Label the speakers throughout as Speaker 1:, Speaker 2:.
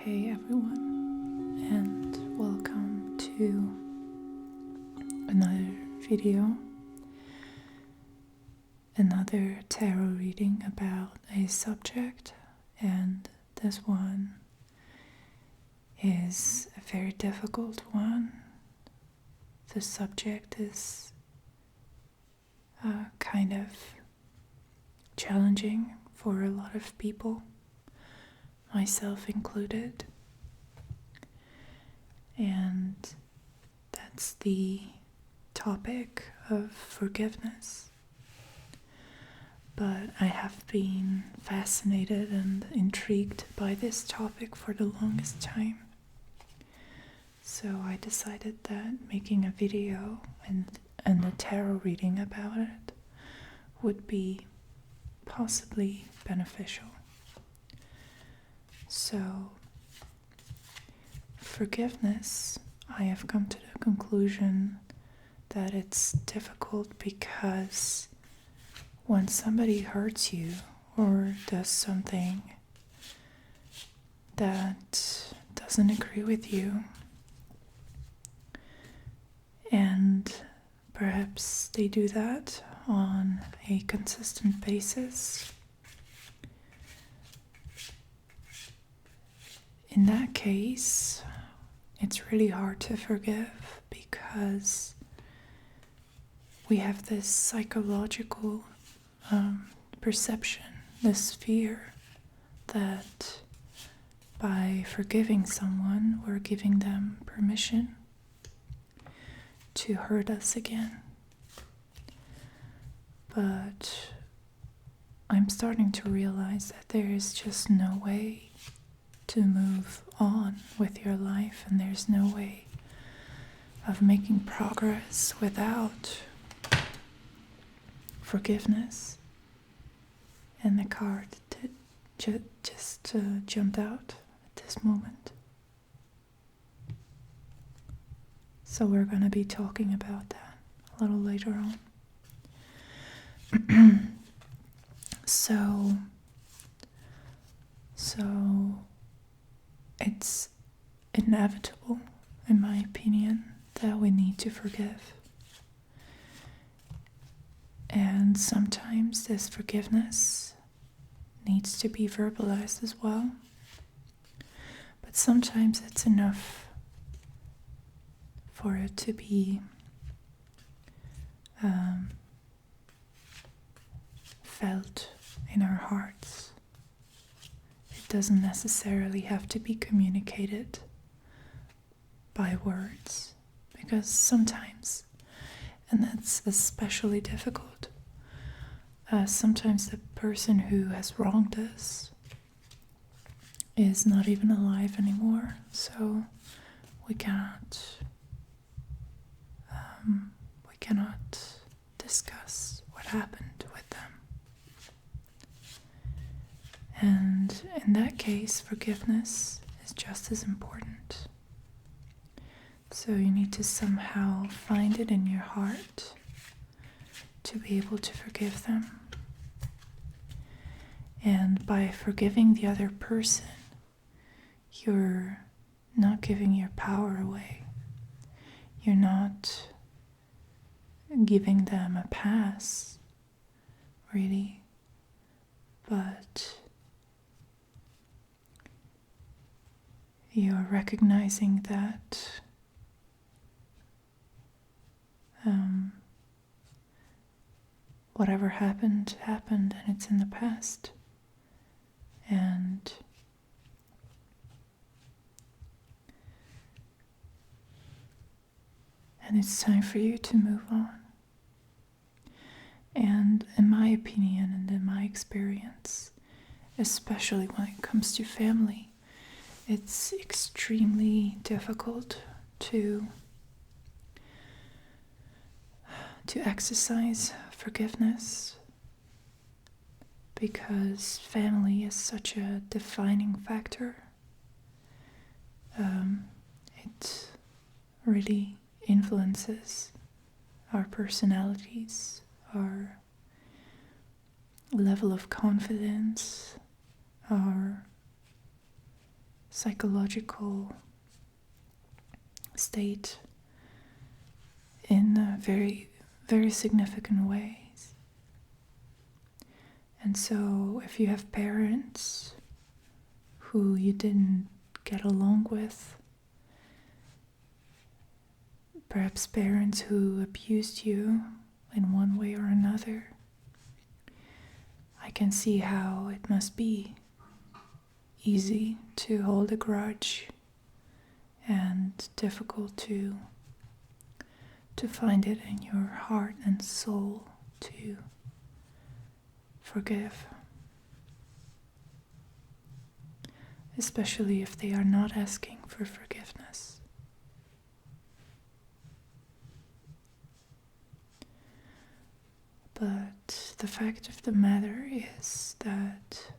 Speaker 1: Hey everyone, and welcome to another video, another tarot reading about a subject, and this one is a very difficult one. The subject is kind of challenging for a lot of people, myself included, and that's the topic of forgiveness. But I have been fascinated and intrigued by this topic for the longest time, so I decided that making a video and a tarot reading about it would be possibly beneficial. So, forgiveness, I have come to the conclusion that it's difficult because when somebody hurts you or does something that doesn't agree with you, and perhaps they do that on a consistent basis, in that case, it's really hard to forgive because we have this psychological perception, this fear that by forgiving someone, we're giving them permission to hurt us again. But I'm starting to realize that there is just no way to move on with your life, and there's no way of making progress without forgiveness. And the card just jumped out at this moment. So we're going to be talking about that a little later on. So it's inevitable, in my opinion, that we need to forgive. And sometimes this forgiveness needs to be verbalized as well. But sometimes it's enough for it to be felt in our hearts. It doesn't necessarily have to be communicated by words, because sometimes, and that's especially difficult, sometimes the person who has wronged us is not even alive anymore, so we cannot discuss what happened with them. And in that case, forgiveness is just as important. So you need to somehow find it in your heart to be able to forgive them. And by forgiving the other person, you're not giving your power away. You're not giving them a pass, really, but you're recognizing that whatever happened, and it's in the past. And it's time for you to move on. And in my opinion and in my experience, especially when it comes to family, it's extremely difficult to exercise forgiveness, because family is such a defining factor. It really influences our personalities, our level of confidence, our psychological state in very, very significant ways. And so if you have parents who you didn't get along with, perhaps parents who abused you in one way or another, I can see how it must be easy to hold a grudge and difficult to find it in your heart and soul to forgive. Especially if they are not asking for forgiveness. But the fact of the matter is that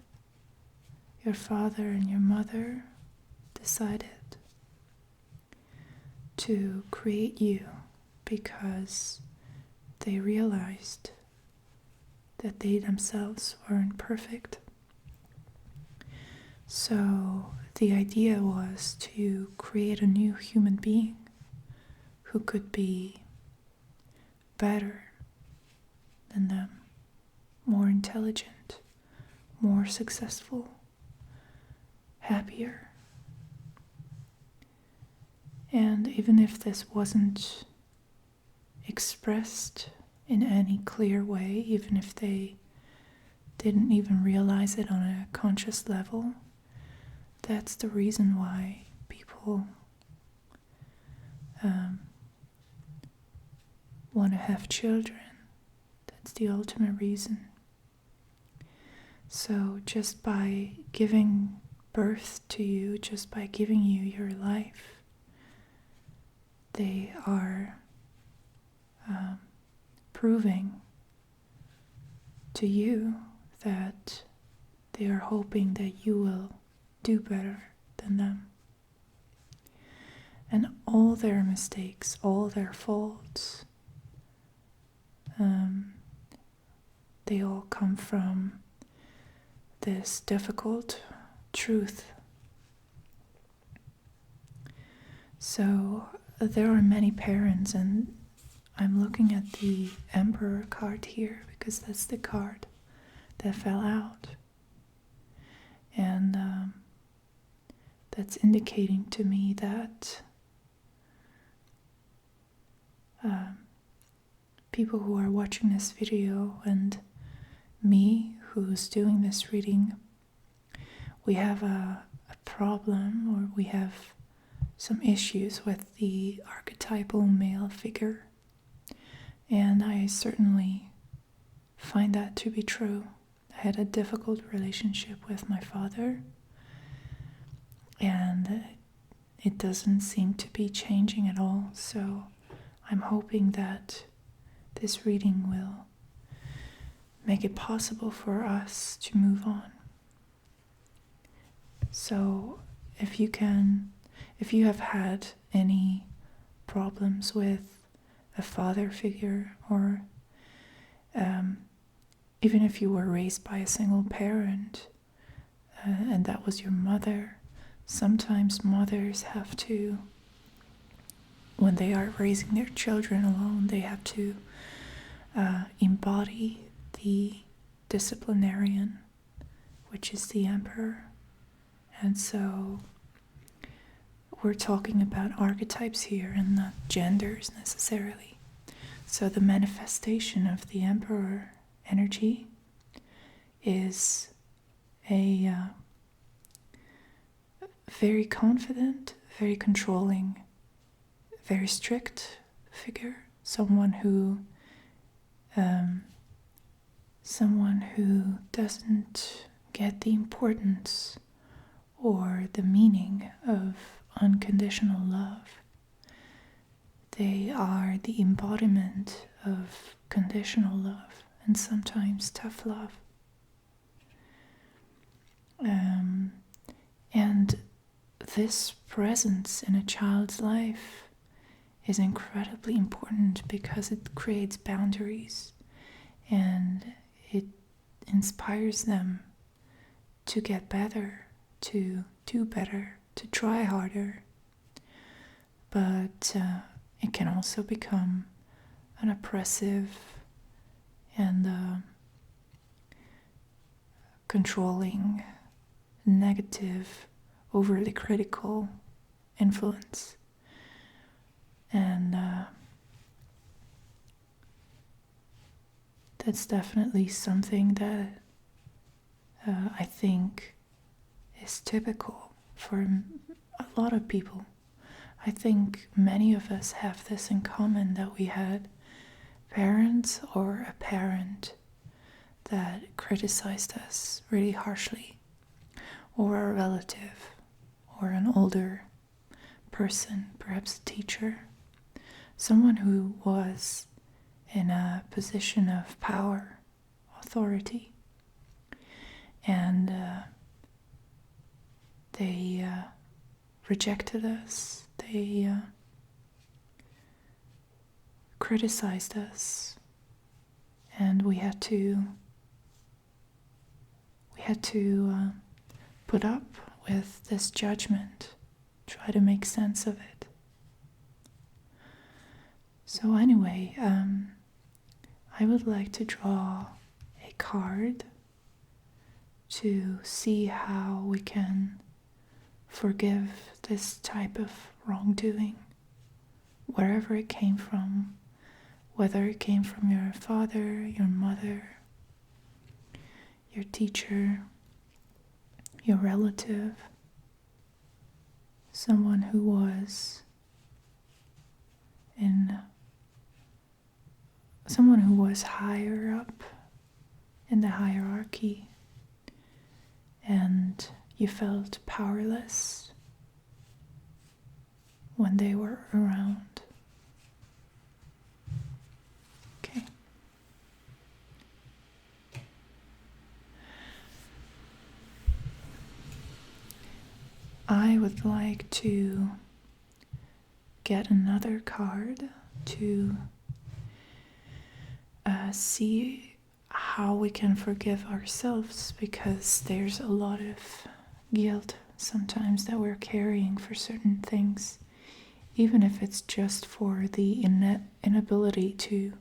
Speaker 1: your father and your mother decided to create you because they realized that they themselves weren't perfect. So the idea was to create a new human being who could be better than them, more intelligent, more successful, happier. And even if this wasn't expressed in any clear way, even if they didn't even realize it on a conscious level, that's the reason why people want to have children. That's the ultimate reason. So just by giving birth to you, just by giving you your life, they are proving to you that they are hoping that you will do better than them. And all their mistakes, all their faults, they all come from this difficult truth. So there are many parents, and I'm looking at the Emperor card here because that's the card that fell out. And that's indicating to me that people who are watching this video and me who's doing this reading, we have a problem, or we have some issues with the archetypal male figure. And I certainly find that to be true. I had a difficult relationship with my father, and it doesn't seem to be changing at all. So I'm hoping that this reading will make it possible for us to move on. So if you have had any problems with a father figure, or even if you were raised by a single parent and that was your mother, sometimes mothers have to, when they are raising their children alone, they have to embody the disciplinarian, which is the Emperor. And so we're talking about archetypes here and not genders necessarily. So the manifestation of the Emperor energy is a very confident, very controlling, very strict figure, someone who doesn't get the importance or the meaning of unconditional love. They are the embodiment of conditional love and sometimes tough love. And this presence in a child's life is incredibly important because it creates boundaries and it inspires them to get better, to do better, to try harder, but it can also become an oppressive and controlling, negative, overly critical influence. And that's definitely something that I think is typical for a lot of people. I think many of us have this in common, that we had parents or a parent that criticized us really harshly, or a relative, or an older person, perhaps a teacher, someone who was in a position of power, authority, and they rejected us, they criticized us, and we had to put up with this judgment, try to make sense of it. So anyway, I would like to draw a card to see how we can forgive this type of wrongdoing, wherever it came from, whether it came from your father, your mother, your teacher, your relative, someone who was higher up in the hierarchy, and you felt powerless when they were around. Okay. I would like to get another card to see how we can forgive ourselves, because there's a lot of guilt sometimes that we're carrying for certain things, even if it's just for the inability to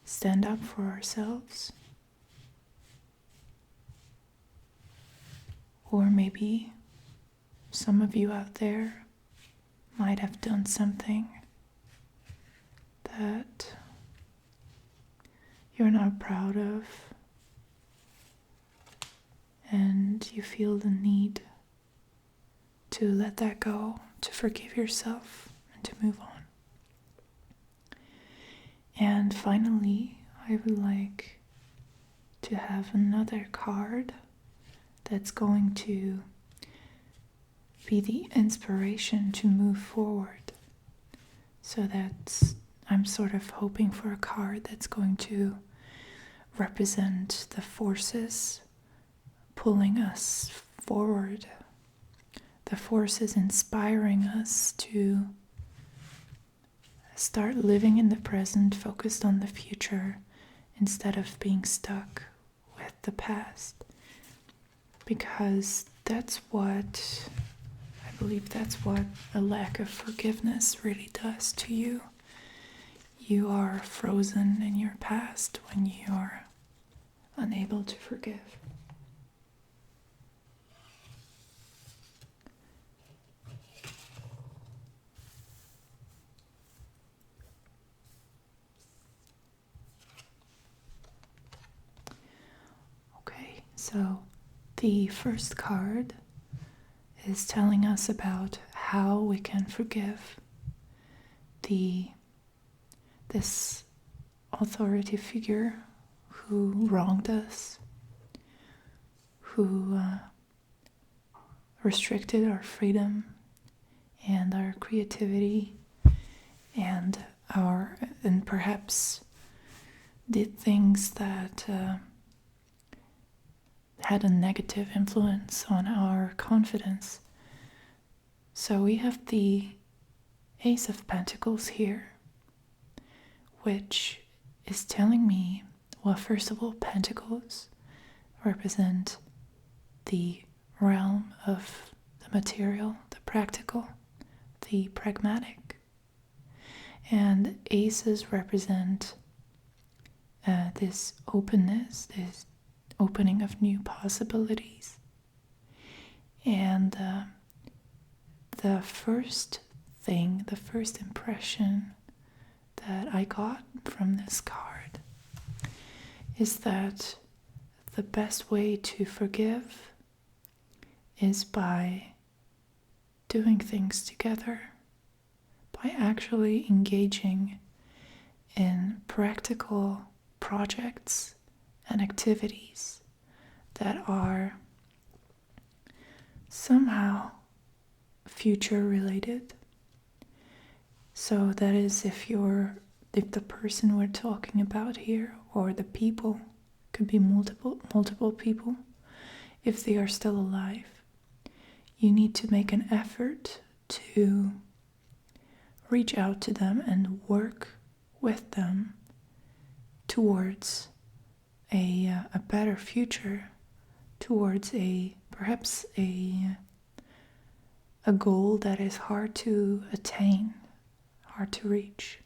Speaker 1: stand up for ourselves. Or maybe some of you out there might have done something that you're not proud of, and you feel the need to let that go, to forgive yourself, and to move on. And finally, I would like to have another card that's going to be the inspiration to move forward. So I'm sort of hoping for a card that's going to represent the forces pulling us forward, the forces inspiring us to start living in the present, focused on the future, instead of being stuck with the past. Because I believe that's what a lack of forgiveness really does to you. You are frozen in your past when you are unable to forgive. Okay, so the first card is telling us about how we can forgive this authority figure who wronged us, who restricted our freedom and our creativity, and perhaps did things that had a negative influence on our confidence. So we have the Ace of Pentacles here, which is telling me, well, first of all, Pentacles represent the realm of the the material, the practical, the pragmatic. And aces represent this openness, this opening of new possibilities. And the first thing, the first impression that I got from this card is that the best way to forgive is by doing things together, by actually engaging in practical projects and activities that are somehow future related. So that is if the person we're talking about here, or the people, could be multiple people, if they are still alive, you need to make an effort to reach out to them and work with them towards a better future, towards perhaps a goal that is hard to attain, hard to reach.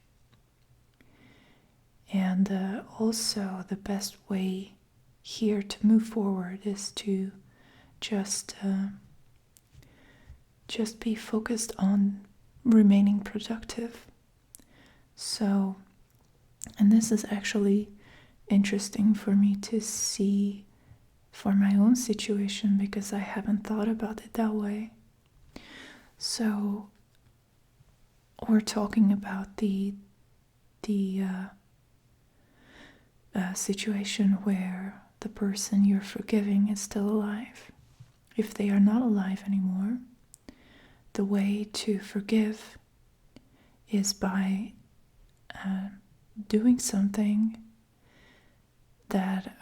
Speaker 1: And also the best way here to move forward is to just be focused on remaining productive. So, and this is actually interesting for me to see for my own situation, because I haven't thought about it that way. So we're talking about the situation where the person you're forgiving is still alive. If they are not alive anymore, the way to forgive is by doing something that,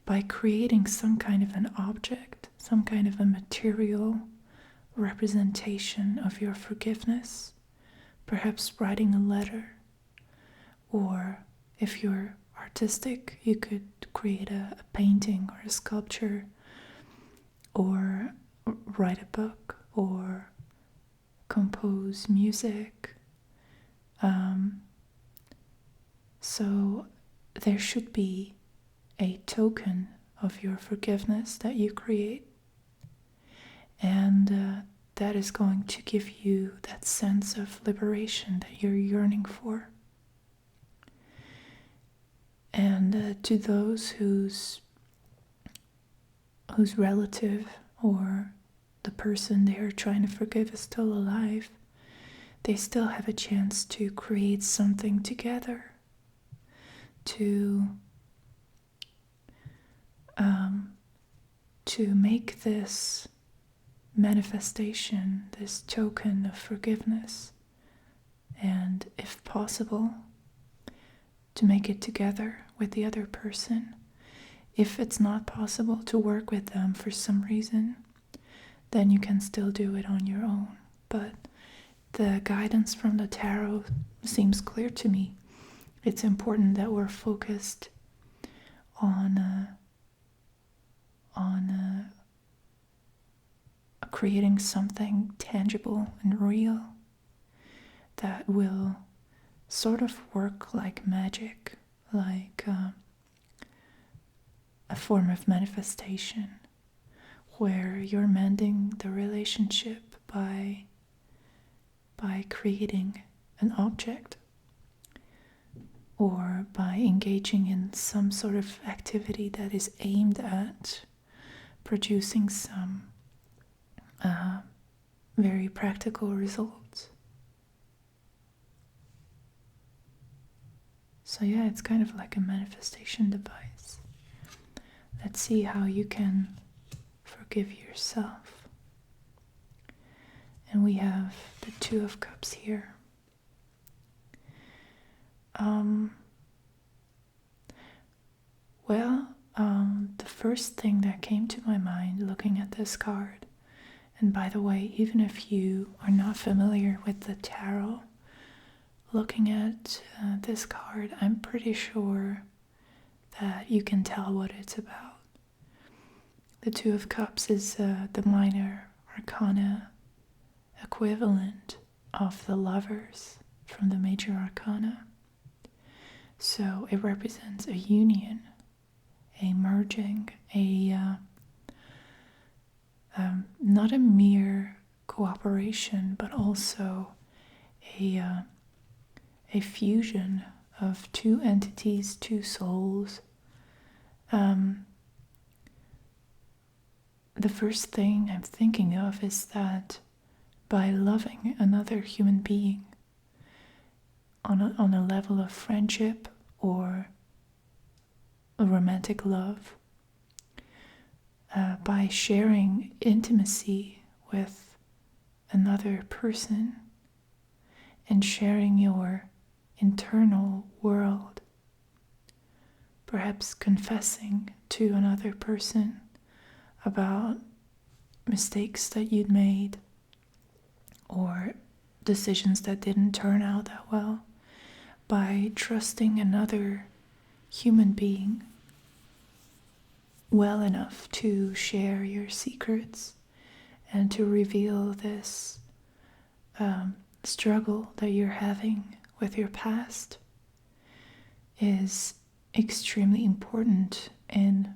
Speaker 1: by creating some kind of an object, some kind of a material representation of your forgiveness, perhaps writing a letter, or if you're artistic, you could create a painting or a sculpture, or write a book, or compose music. So there should be a token of your forgiveness that you create, and that is going to give you that sense of liberation that you're yearning for. And to those whose relative or the person they are trying to forgive is still alive, they still have a chance to create something together, to make this manifestation, this token of forgiveness, and if possible, to make it together with the other person. If it's not possible to work with them for some reason, then you can still do it on your own. But the guidance from the tarot seems clear to me. It's important that we're focused on creating something tangible and real that will sort of work like magic, like a form of manifestation, where you're mending the relationship by creating an object, or by engaging in some sort of activity that is aimed at producing some very practical results. So yeah, it's kind of like a manifestation device. Let's see how you can forgive yourself. And we have the Two of Cups here. The first thing that came to my mind looking at this card, and by the way, even if you are not familiar with the tarot, looking at this card, I'm pretty sure that you can tell what it's about. The Two of Cups is the minor arcana equivalent of the Lovers from the major arcana. So it represents a union, a merging, not a mere cooperation, but also a fusion of two entities, two souls. The first thing I'm thinking of is that by loving another human being on a level of friendship or a romantic love, by sharing intimacy with another person and sharing your internal world, perhaps confessing to another person about mistakes that you'd made or decisions that didn't turn out that well, by trusting another human being well enough to share your secrets and to reveal this struggle that you're having with your past is extremely important in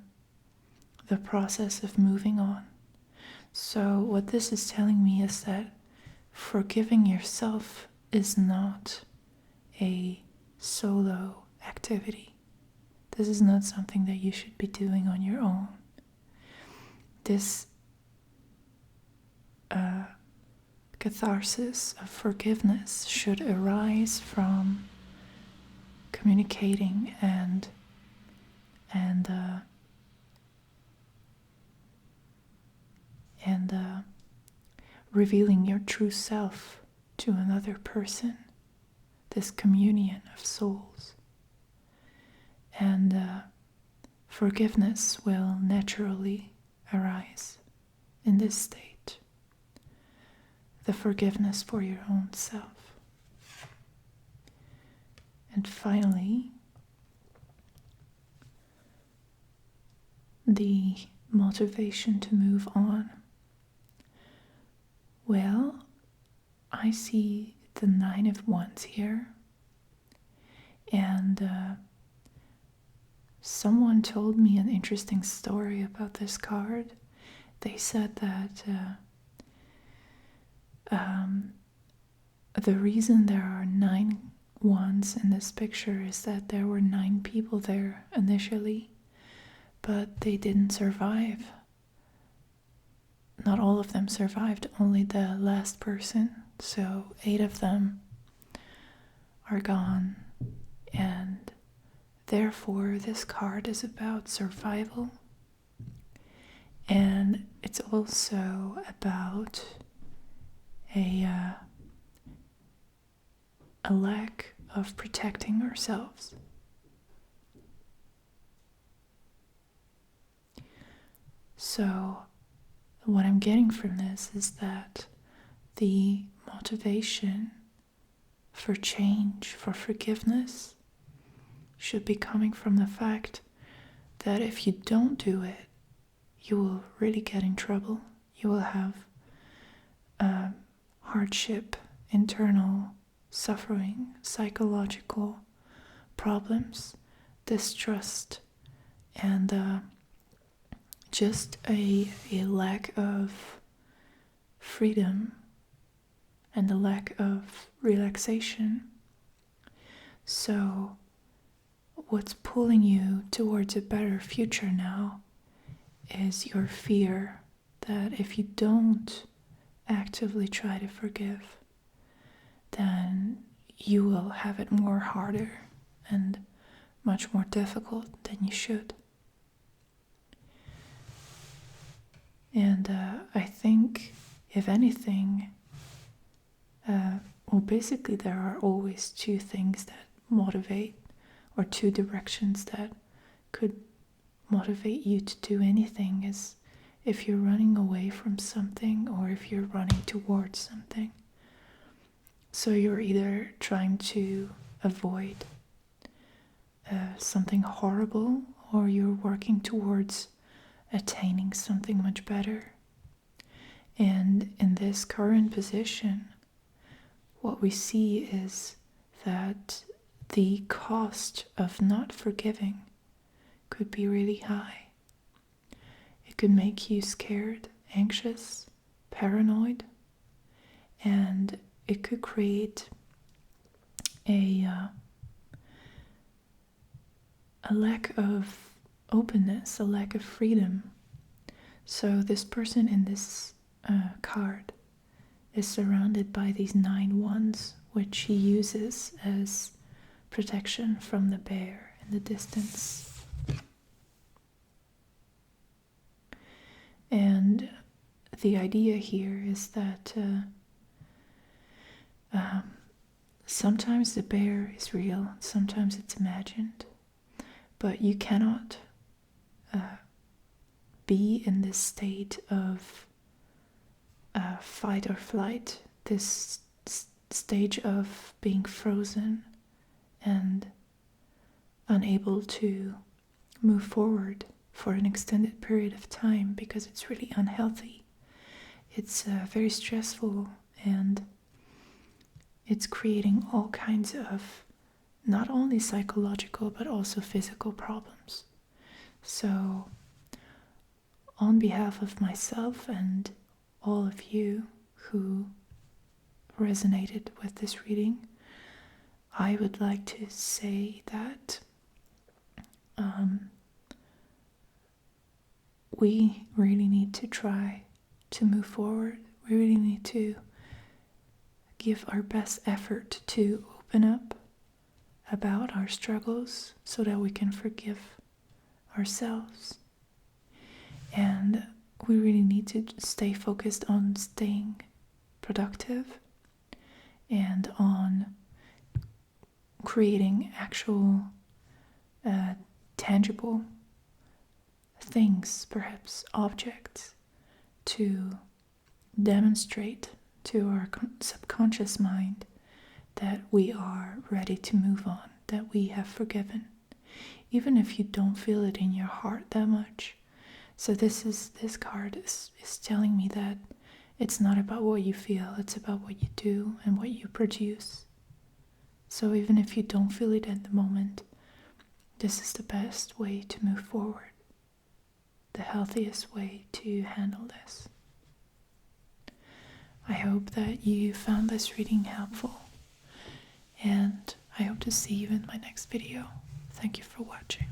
Speaker 1: the process of moving on. So what this is telling me is that forgiving yourself is not a solo activity. This is not something that you should be doing on your own. This catharsis of forgiveness should arise from communicating and revealing your true self to another person, this communion of souls. And forgiveness will naturally arise in this state. The forgiveness for your own self. And finally, the motivation to move on. Well, I see the 9 of Wands here, and someone told me an interesting story about this card. They said that the reason there are 9 wands in this picture is that there were 9 people there initially, but they didn't survive. Not all of them survived, only the last person. So 8 of them are gone, and therefore this card is about survival, and it's also about a lack of protecting ourselves. So what I'm getting from this is that the motivation for change, for forgiveness, should be coming from the fact that if you don't do it, you will really get in trouble. You will have hardship, internal suffering, psychological problems, distrust, and just a lack of freedom and a lack of relaxation. So what's pulling you towards a better future now is your fear that if you don't actively try to forgive, then you will have it more harder and much more difficult than you should. And I think, if anything, basically there are always 2 things that motivate, or 2 directions that could motivate you to do anything, is if you're running away from something or if you're running towards something. So you're either trying to avoid something horrible, or you're working towards attaining something much better. And in this current position, what we see is that the cost of not forgiving could be really high. It could make you scared, anxious, paranoid, and it could create a lack of openness, a lack of freedom. So this person in this card is surrounded by these 9 wands, which he uses as protection from the bear in the distance. And the idea here is that sometimes the bear is real, sometimes it's imagined, but you cannot be in this state of fight or flight, this stage of being frozen and unable to move forward for an extended period of time, because it's really unhealthy. It's very stressful, and it's creating all kinds of not only psychological but also physical problems. So on behalf of myself and all of you who resonated with this reading, I would like to say that we really need to try to move forward. We really need to give our best effort to open up about our struggles so that we can forgive ourselves. And we really need to stay focused on staying productive and on creating actual tangible things, perhaps objects, to demonstrate to our subconscious mind that we are ready to move on, that we have forgiven, even if you don't feel it in your heart that much. So this card is telling me that it's not about what you feel, it's about what you do and what you produce. So even if you don't feel it at the moment, this is the best way to move forward, the healthiest way to handle this. I hope that you found this reading helpful, and I hope to see you in my next video. Thank you for watching.